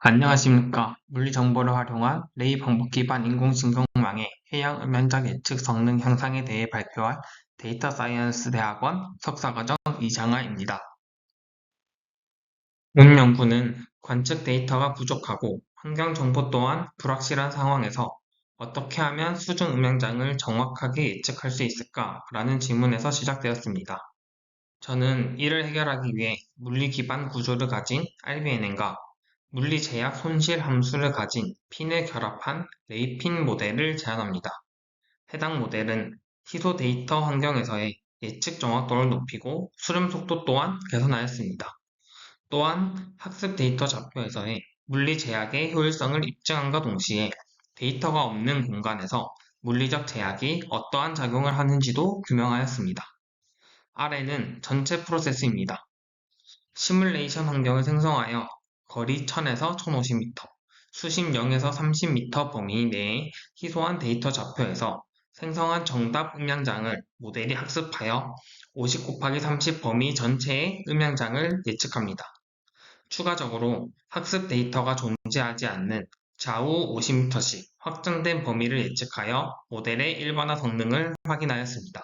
안녕하십니까. 물리 정보를 활용한 레이 방법 기반 인공지능망의 해양 음향적 예측 성능 향상에 대해 발표할 데이터 사이언스 대학원 석사과정 이장하입니다. 본 연구는 관측 데이터가 부족하고 환경 정보 또한 불확실한 상황에서 어떻게 하면 수중 음향장을 정확하게 예측할 수 있을까라는 질문에서 시작되었습니다. 저는 이를 해결하기 위해 물리 기반 구조를 가진 RBNN과 물리 제약 손실 함수를 가진 핀을 결합한 레이핀 모델을 제안합니다. 해당 모델은 희소 데이터 환경에서의 예측 정확도를 높이고 수렴 속도 또한 개선하였습니다. 또한 학습 데이터 좌표에서의 물리 제약의 효율성을 입증함과 동시에 데이터가 없는 공간에서 물리적 제약이 어떠한 작용을 하는지도 규명하였습니다. R는 전체 프로세스입니다. 시뮬레이션 환경을 생성하여 거리 1000에서 1050m, 수심 0에서 30m 범위 내의 희소한 데이터 좌표에서 생성한 정답 음향장을 모델이 학습하여 50 곱하기 30 범위 전체의 음향장을 예측합니다. 추가적으로 학습 데이터가 존재하지 않는 좌우 50m씩 확정된 범위를 예측하여 모델의 일반화 성능을 확인하였습니다.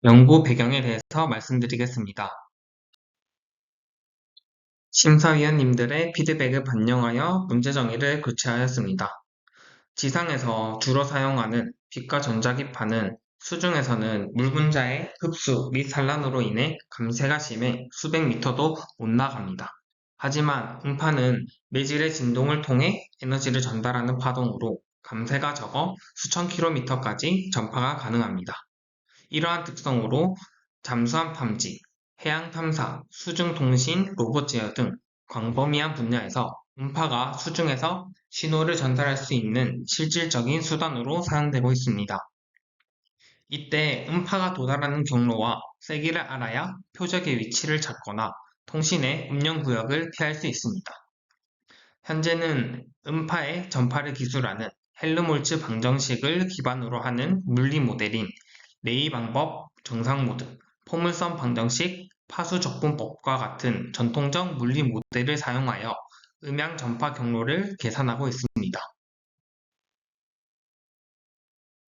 연구 배경에 대해서 말씀드리겠습니다. 심사위원님들의 피드백을 반영하여 문제 정의를 구체하였습니다. 지상에서 주로 사용하는 빛과 전자기파는 수중에서는 물 분자의 흡수 및 산란으로 인해 감쇄가 심해 수백 미터도 못 나갑니다. 하지만 음파는 매질의 진동을 통해 에너지를 전달하는 파동으로 감쇄가 적어 수천 킬로미터까지 전파가 가능합니다. 이러한 특성으로 잠수함 탐지, 해양 탐사, 수중 통신, 로봇 제어 등 광범위한 분야에서 음파가 수중에서 신호를 전달할 수 있는 실질적인 수단으로 사용되고 있습니다. 이때 음파가 도달하는 경로와 세기를 알아야 표적의 위치를 찾거나 통신의 음영 구역을 피할 수 있습니다. 현재는 음파의 전파를 기술하는 헬름홀츠 방정식을 기반으로 하는 물리 모델인 레이 방법, 정상 모드, 포물선 방정식, 파수 적분법과 같은 전통적 물리 모델을 사용하여 음향 전파 경로를 계산하고 있습니다.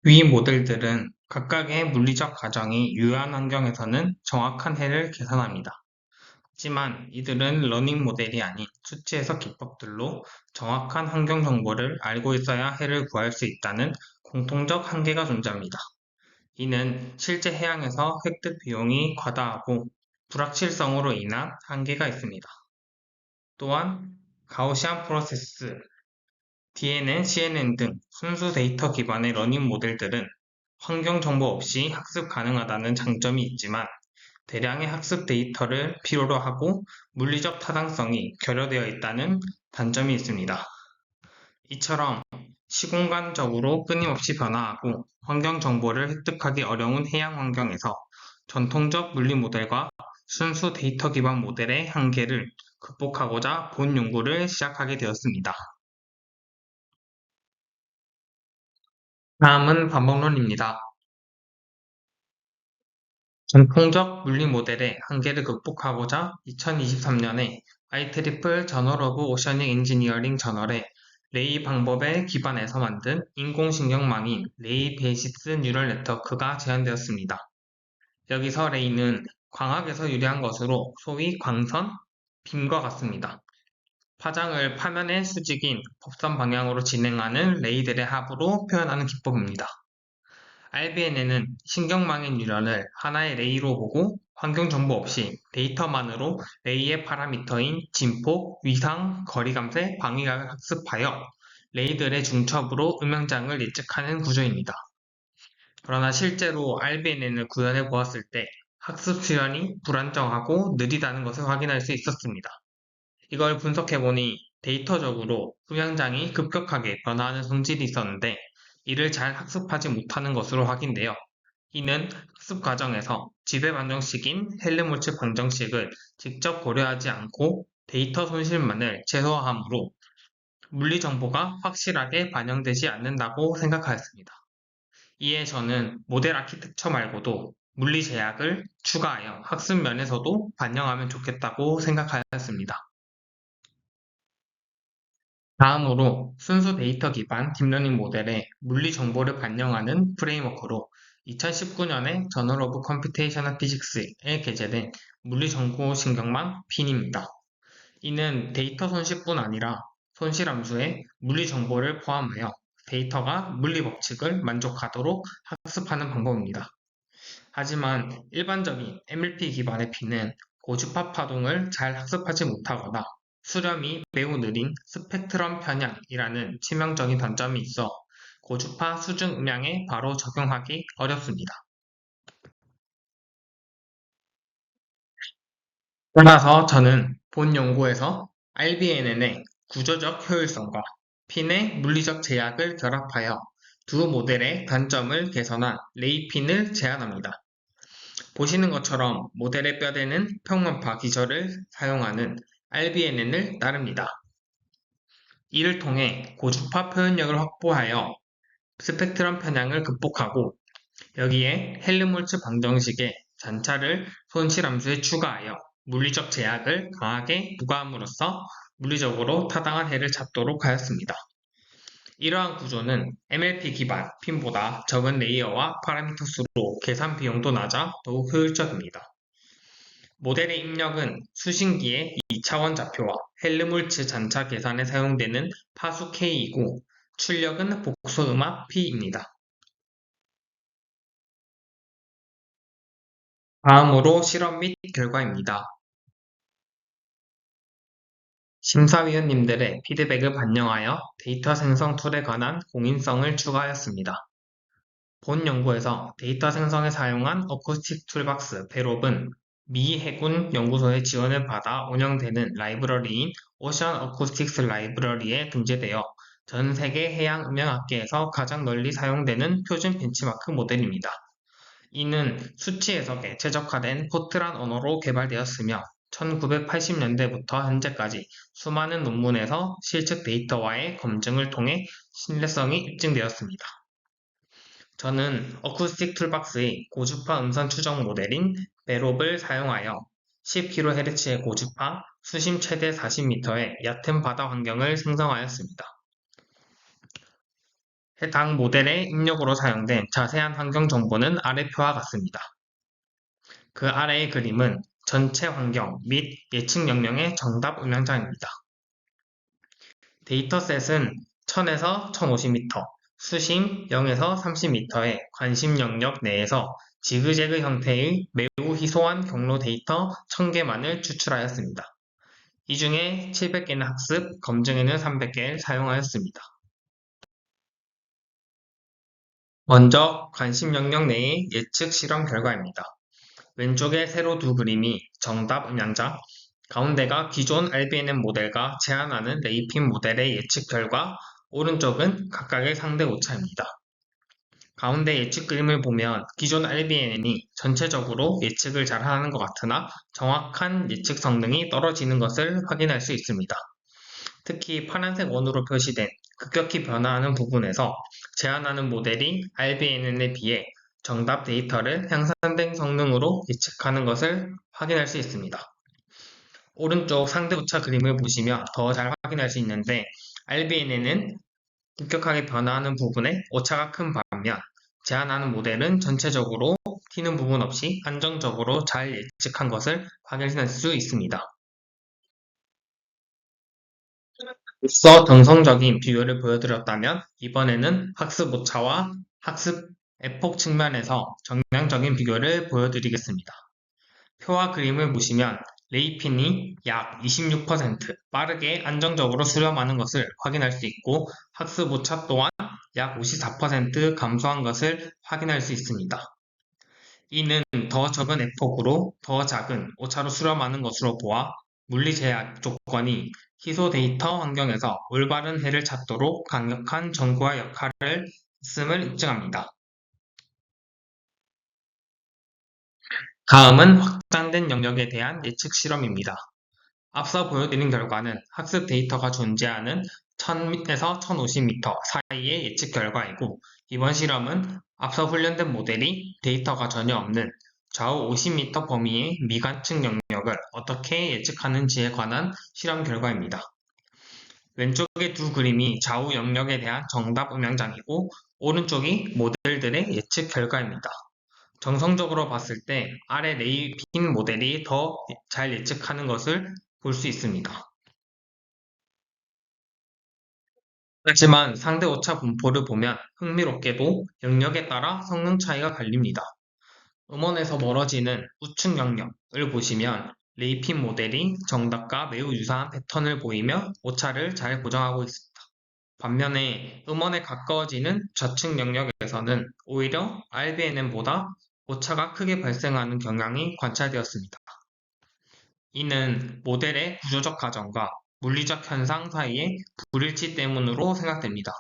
위 모델들은 각각의 물리적 가정이 유효한 환경에서는 정확한 해를 계산합니다. 하지만 이들은 러닝 모델이 아닌 수치 해석 기법들로 정확한 환경 정보를 알고 있어야 해를 구할 수 있다는 공통적 한계가 존재합니다. 이는 실제 해양에서 획득 비용이 과다하고 불확실성으로 인한 한계가 있습니다. 또한 가우시안 프로세스, DNN, CNN 등 순수 데이터 기반의 러닝 모델들은 환경 정보 없이 학습 가능하다는 장점이 있지만 대량의 학습 데이터를 필요로 하고 물리적 타당성이 결여되어 있다는 단점이 있습니다. 이처럼 시공간적으로 끊임없이 변화하고 환경 정보를 획득하기 어려운 해양 환경에서 전통적 물리 모델과 순수 데이터 기반 모델의 한계를 극복하고자 본 연구를 시작하게 되었습니다. 다음은 반복론입니다. 전통적 물리 모델의 한계를 극복하고자 2023년에 IEEE 저널 오브 오셔닉 엔지니어링 저널에 레이 방법에 기반해서 만든 인공신경망인 레이 베이시스 뉴럴 네트워크가 제안되었습니다. 여기서 레이는 광학에서 유래한 것으로 소위 광선, 빔과 같습니다. 파장을 파면의 수직인 법선 방향으로 진행하는 레이들의 합으로 표현하는 기법입니다. RBNN은 신경망의 뉴런을 하나의 레이로 보고 환경 정보 없이 데이터만으로 레이의 파라미터인 진폭, 위상, 거리 감쇄, 방위각을 학습하여 레이들의 중첩으로 음영장을 예측하는 구조입니다. 그러나 실제로 RBNN을 구현해 보았을 때 학습 수련이 불안정하고 느리다는 것을 확인할 수 있었습니다. 이걸 분석해보니 데이터적으로 음영장이 급격하게 변화하는 성질이 있었는데 이를 잘 학습하지 못하는 것으로 확인되어 이는 학습 과정에서 지배 방정식인 헬름홀츠 방정식을 직접 고려하지 않고 데이터 손실만을 최소화함으로 물리 정보가 확실하게 반영되지 않는다고 생각하였습니다. 이에 저는 모델 아키텍처 말고도 물리 제약을 추가하여 학습 면에서도 반영하면 좋겠다고 생각하였습니다. 다음으로 순수 데이터 기반 딥러닝 모델의 물리 정보를 반영하는 프레임워크로 2019년에 저널 오브 컴퓨테이셔널 피직스에 게재된 물리정보신경망 핀입니다. 이는 데이터 손실뿐 아니라 손실 함수에 물리 정보를 포함하여 데이터가 물리 법칙을 만족하도록 학습하는 방법입니다. 하지만 일반적인 MLP 기반의 P는 고주파 파동을 잘 학습하지 못하거나 수렴이 매우 느린 스펙트럼 편향이라는 치명적인 단점이 있어 고주파 수준 음향에 바로 적용하기 어렵습니다. 따라서 저는 본 연구에서 RBNN의 구조적 효율성과 핀의 물리적 제약을 결합하여 두 모델의 단점을 개선한 레이핀을 제안합니다. 보시는 것처럼 모델의 뼈대는 평면파 기절을 사용하는 RBNN을 따릅니다. 이를 통해 고주파 표현력을 확보하여 스펙트럼 편향을 극복하고 여기에 헬름홀츠 방정식의 잔차를 손실함수에 추가하여 물리적 제약을 강하게 부과함으로써 물리적으로 타당한 해를 찾도록 하였습니다. 이러한 구조는 MLP 기반 핀보다 적은 레이어와 파라미터 수로 계산 비용도 낮아 더욱 효율적입니다. 모델의 입력은 수신기의 2차원 좌표와 헬름홀츠 잔차 계산에 사용되는 파수 K이고 출력은 복소음압 P입니다. 다음으로 실험 및 결과입니다. 심사위원님들의 피드백을 반영하여 데이터 생성 툴에 관한 공인성을 추가하였습니다. 본 연구에서 데이터 생성에 사용한 어쿠스틱 툴박스 베롭은 미 해군 연구소의 지원을 받아 운영되는 라이브러리인 오션 어쿠스틱스 라이브러리에 등재되어 전 세계 해양 음향학계에서 가장 널리 사용되는 표준 벤치마크 모델입니다. 이는 수치 해석에 최적화된 포트란 언어로 개발되었으며 1980년대부터 현재까지 수많은 논문에서 실측 데이터와의 검증을 통해 신뢰성이 입증되었습니다. 저는 어쿠스틱 툴박스의 고주파 음선 추적 모델인 베롭을 사용하여 10kHz의 고주파, 수심 최대 40m의 얕은 바다 환경을 생성하였습니다. 해당 모델의 입력으로 사용된 자세한 환경 정보는 아래 표와 같습니다. 그 아래의 그림은 전체 환경 및 예측 명령의 정답 음향장입니다. 데이터셋은 1000에서 1050m, 수심 0에서 30m의 관심 영역 내에서 지그재그 형태의 매우 희소한 경로 데이터 1000개만을 추출하였습니다. 이 중에 700개는 학습, 검증에는 300개를 사용하였습니다. 먼저 관심 영역 내의 예측 실험 결과입니다. 왼쪽의 세로 두 그림이 정답 음향자, 가운데가 기존 RBNN 모델과 제안하는 레이핀 모델의 예측 결과, 오른쪽은 각각의 상대 오차입니다. 가운데 예측 그림을 보면 기존 RBNN이 전체적으로 예측을 잘하는 것 같으나 정확한 예측 성능이 떨어지는 것을 확인할 수 있습니다. 특히 파란색 원으로 표시된 급격히 변화하는 부분에서 제안하는 모델이 RBNN에 비해 정답 데이터를 향상된 성능으로 예측하는 것을 확인할 수 있습니다. 오른쪽 상대 오차 그림을 보시면 더 잘 확인할 수 있는데 RBNN은 급격하게 변화하는 부분에 오차가 큰 반면 제안하는 모델은 전체적으로 튀는 부분 없이 안정적으로 잘 예측한 것을 확인할 수 있습니다. 앞서 정성적인 비교를 보여드렸다면 이번에는 학습 오차와 학습 에폭 측면에서 정량적인 비교를 보여드리겠습니다. 표와 그림을 보시면 레이핀이 약 26% 빠르게 안정적으로 수렴하는 것을 확인할 수 있고 학습 오차 또한 약 54% 감소한 것을 확인할 수 있습니다. 이는 더 적은 에폭으로 더 작은 오차로 수렴하는 것으로 보아 물리 제약 조건이 희소 데이터 환경에서 올바른 해를 찾도록 강력한 전구와 역할을 했음을 입증합니다. 다음은 확장된 영역에 대한 예측 실험입니다. 앞서 보여드린 결과는 학습 데이터가 존재하는 1000에서 1050m 사이의 예측 결과이고 이번 실험은 앞서 훈련된 모델이 데이터가 전혀 없는 좌우 50m 범위의 미관측 영역을 어떻게 예측하는지에 관한 실험 결과입니다. 왼쪽의 두 그림이 좌우 영역에 대한 정답 음향장이고 오른쪽이 모델들의 예측 결과입니다. 정성적으로 봤을 때 아래 레이핀 모델이 더 잘 예측하는 것을 볼 수 있습니다. 하지만 상대 오차 분포를 보면 흥미롭게도 영역에 따라 성능 차이가 갈립니다. 음원에서 멀어지는 우측 영역을 보시면 레이핀 모델이 정답과 매우 유사한 패턴을 보이며 오차를 잘 고정하고 있습니다. 반면에 음원에 가까워지는 좌측 영역에서는 오히려 RBNM보다 오차가 크게 발생하는 경향이 관찰되었습니다. 이는 모델의 구조적 가정과 물리적 현상 사이의 불일치 때문으로 생각됩니다.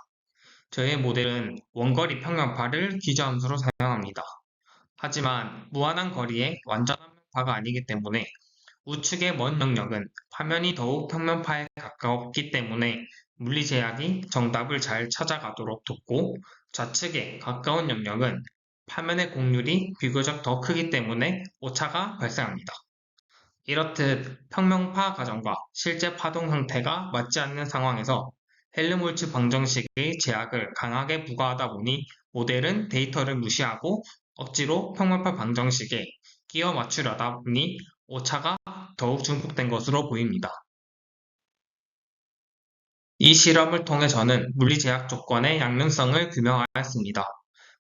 저의 모델은 원거리 평면파를 기저함수로 사용합니다. 하지만 무한한 거리의 완전한 면파가 아니기 때문에 우측의 먼 영역은 화면이 더욱 평면파에 가까웠기 때문에 물리 제약이 정답을 잘 찾아가도록 돕고 좌측에 가까운 영역은 화면의 곡률이 비교적 더 크기 때문에 오차가 발생합니다. 이렇듯 평면파 가정과 실제 파동 형태가 맞지 않는 상황에서 헬름홀츠 방정식의 제약을 강하게 부과하다 보니 모델은 데이터를 무시하고 억지로 평면파 방정식에 끼워 맞추려다 보니 오차가 더욱 증폭된 것으로 보입니다. 이 실험을 통해 저는 물리제약 조건의 양면성을 규명하였습니다.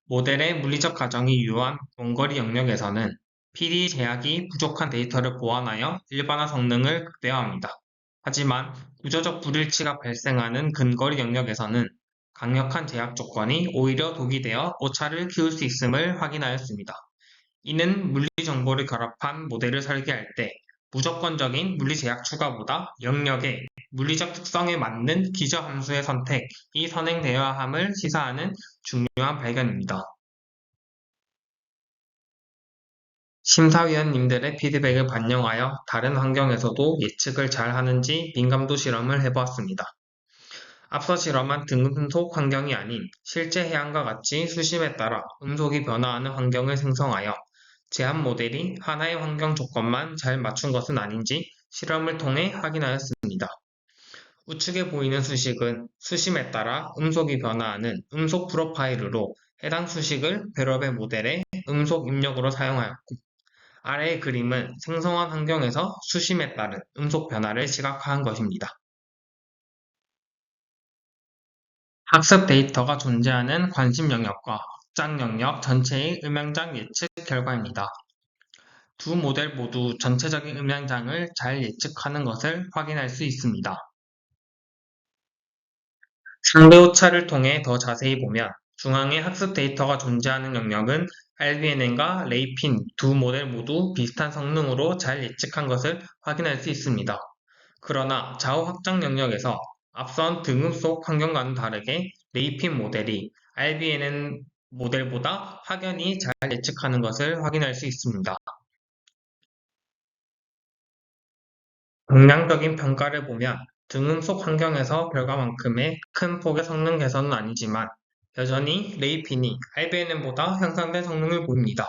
모델의 물리적 가정이 유효한 원거리 영역에서는 PD 제약이 부족한 데이터를 보완하여 일반화 성능을 극대화합니다. 하지만 구조적 불일치가 발생하는 근거리 영역에서는 강력한 제약 조건이 오히려 독이 되어 오차를 키울 수 있음을 확인하였습니다. 이는 물리 정보를 결합한 모델을 설계할 때 무조건적인 물리 제약 추가보다 영역의 물리적 특성에 맞는 기저 함수의 선택이 선행되어야 함을 시사하는 중요한 발견입니다. 심사위원님들의 피드백을 반영하여 다른 환경에서도 예측을 잘 하는지 민감도 실험을 해보았습니다. 앞서 실험한 등음속 환경이 아닌 실제 해양과 같이 수심에 따라 음속이 변화하는 환경을 생성하여 제한 모델이 하나의 환경 조건만 잘 맞춘 것은 아닌지 실험을 통해 확인하였습니다. 우측에 보이는 수식은 수심에 따라 음속이 변화하는 음속 프로파일로 해당 수식을 베러베 모델의 음속 입력으로 사용하였고 아래의 그림은 생성한 환경에서 수심에 따른 음속 변화를 시각화한 것입니다. 학습 데이터가 존재하는 관심 영역과 확장 영역 전체의 음향장 예측 결과입니다. 두 모델 모두 전체적인 음향장을 잘 예측하는 것을 확인할 수 있습니다. 상대 오차를 통해 더 자세히 보면 중앙에 학습 데이터가 존재하는 영역은 RBNN과 레이핀 두 모델 모두 비슷한 성능으로 잘 예측한 것을 확인할 수 있습니다. 그러나 좌우 확장 영역에서 앞선 등급 속 환경과는 다르게 레이핀 모델이 RBNN 모델보다 확연히 잘 예측하는 것을 확인할 수 있습니다. 긍량적인 평가를 보면 등음 속 환경에서 결과만큼의 큰 폭의 성능 개선은 아니지만 여전히 레이핀이 RBNN보다 향상된 성능을 보입니다.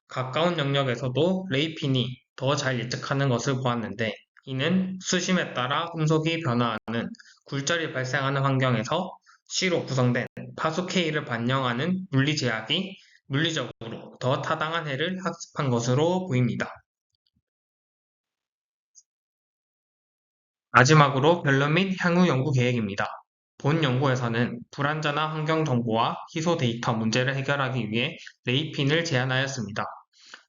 가까운 영역에서도 레이핀이 더 잘 예측하는 것을 보았는데 이는 수심에 따라 음속이 변화하는 굴절이 발생하는 환경에서 C로 구성된 파수 K를 반영하는 물리 제약이 물리적으로 더 타당한 해를 학습한 것으로 보입니다. 마지막으로 변론 및 향후 연구 계획입니다. 본 연구에서는 불완전한 환경 정보와 희소 데이터 문제를 해결하기 위해 레이핀을 제안하였습니다.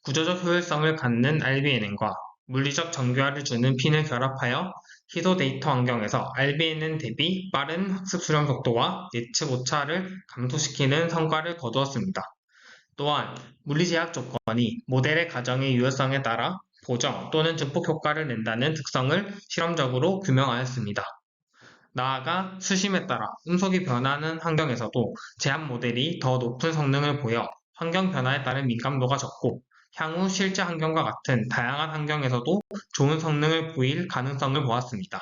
구조적 효율성을 갖는 RBNN과 물리적 정교화를 주는 핀을 결합하여 희소 데이터 환경에서 RBNN 대비 빠른 학습 수렴 속도와 예측 오차를 감소시키는 성과를 거두었습니다. 또한 물리제약 조건이 모델의 가정의 유효성에 따라 보정 또는 증폭 효과를 낸다는 특성을 실험적으로 규명하였습니다. 나아가 수심에 따라 음속이 변하는 환경에서도 제한 모델이 더 높은 성능을 보여 환경 변화에 따른 민감도가 적고 향후 실제 환경과 같은 다양한 환경에서도 좋은 성능을 보일 가능성을 보았습니다.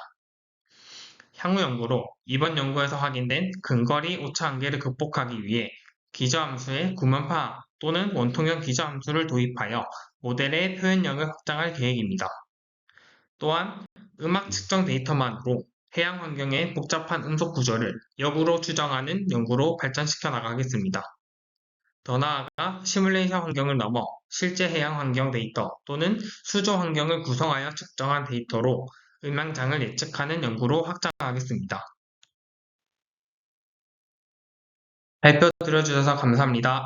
향후 연구로 이번 연구에서 확인된 근거리 오차 한계를 극복하기 위해 기저함수의 구면파 또는 원통형 기저함수를 도입하여 모델의 표현력을 확장할 계획입니다. 또한 음악 측정 데이터만으로 해양 환경의 복잡한 음속 구조를 역으로 추정하는 연구로 발전시켜 나가겠습니다. 더 나아가 시뮬레이션 환경을 넘어 실제 해양 환경 데이터 또는 수조 환경을 구성하여 측정한 데이터로 음양장을 예측하는 연구로 확장하겠습니다. 발표 들어주셔서 감사합니다.